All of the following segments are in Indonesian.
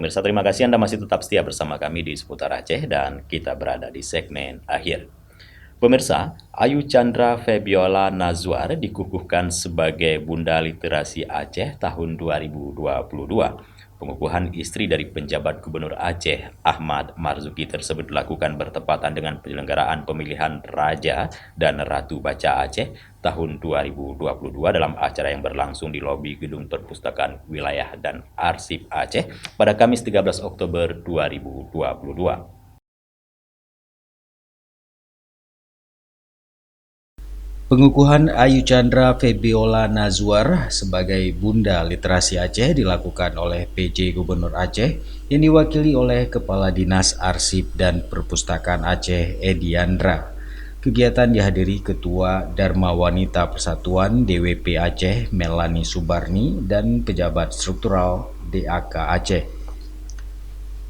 Pemirsa, terima kasih Anda masih tetap setia bersama kami di Seputar Aceh dan kita berada di segmen akhir. Pemirsa, Ayu Chandra Febiola Nazwar dikukuhkan sebagai Bunda Literasi Aceh tahun 2022. Pengukuhan istri dari penjabat Gubernur Aceh, Ahmad Marzuki tersebut dilakukan bertepatan dengan penyelenggaraan pemilihan Raja dan Ratu Baca Aceh tahun 2022 dalam acara yang berlangsung di lobi Gedung Perpustakaan Wilayah dan Arsip Aceh pada Kamis 13 Oktober 2022. Pengukuhan Ayu Chandra Febiola Nazwar sebagai Bunda Literasi Aceh dilakukan oleh PJ Gubernur Aceh yang diwakili oleh Kepala Dinas Arsip dan Perpustakaan Aceh Ediandra. Kegiatan dihadiri Ketua Dharma Wanita Persatuan DWP Aceh Melani Subarni dan pejabat struktural DAK Aceh.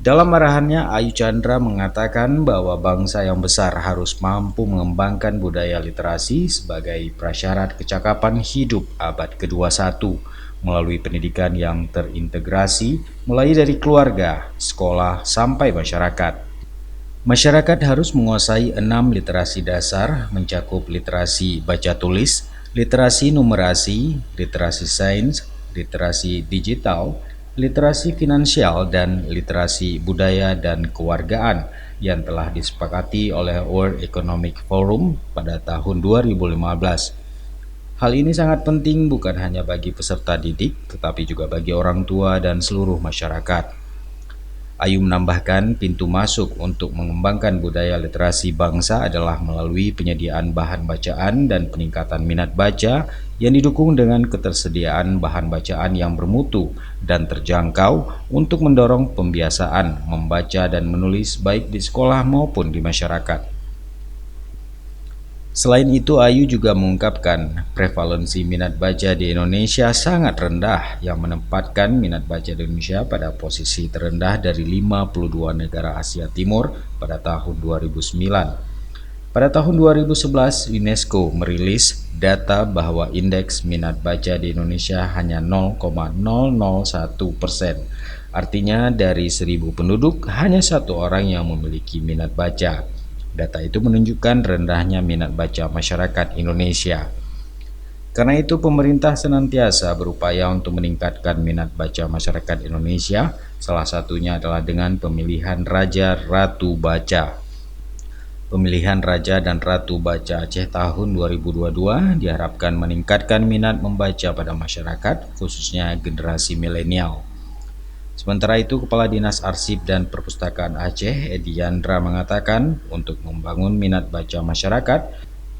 Dalam arahannya, Ayu Chandra mengatakan bahwa bangsa yang besar harus mampu mengembangkan budaya literasi sebagai prasyarat kecakapan hidup abad ke-21 melalui pendidikan yang terintegrasi mulai dari keluarga, sekolah, sampai masyarakat. Masyarakat harus menguasai 6 literasi dasar, mencakup literasi baca tulis, literasi numerasi, literasi sains, literasi digital, literasi finansial, dan literasi budaya dan kewargaan yang telah disepakati oleh World Economic Forum pada tahun 2015. Hal ini sangat penting bukan hanya bagi peserta didik, tetapi juga bagi orang tua dan seluruh masyarakat. Ayu menambahkan pintu masuk untuk mengembangkan budaya literasi bangsa adalah melalui penyediaan bahan bacaan dan peningkatan minat baca yang didukung dengan ketersediaan bahan bacaan yang bermutu dan terjangkau untuk mendorong pembiasaan membaca dan menulis baik di sekolah maupun di masyarakat. Selain itu, Ayu juga mengungkapkan prevalensi minat baca di Indonesia sangat rendah yang menempatkan minat baca di Indonesia pada posisi terendah dari 52 negara Asia Timur pada tahun 2009. Pada tahun 2011, UNESCO merilis data bahwa indeks minat baca di Indonesia hanya 0,001%. Artinya dari 1.000 penduduk, hanya 1 orang yang memiliki minat baca. Data itu menunjukkan rendahnya minat baca masyarakat Indonesia. Karena itu, pemerintah senantiasa berupaya untuk meningkatkan minat baca masyarakat Indonesia. Salah satunya adalah dengan pemilihan Raja Ratu Baca. Pemilihan Raja dan Ratu Baca Aceh tahun 2022 diharapkan meningkatkan minat membaca pada masyarakat, khususnya generasi milenial. Sementara itu, Kepala Dinas Arsip dan Perpustakaan Aceh, Ediandra, mengatakan untuk membangun minat baca masyarakat,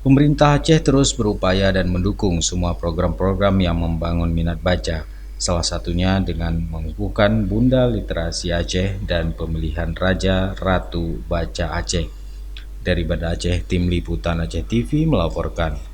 pemerintah Aceh terus berupaya dan mendukung semua program-program yang membangun minat baca, salah satunya dengan mengukuhkan Bunda Literasi Aceh dan pemilihan Raja Ratu Baca Aceh. Dari Banda Aceh, Tim Liputan Aceh TV melaporkan.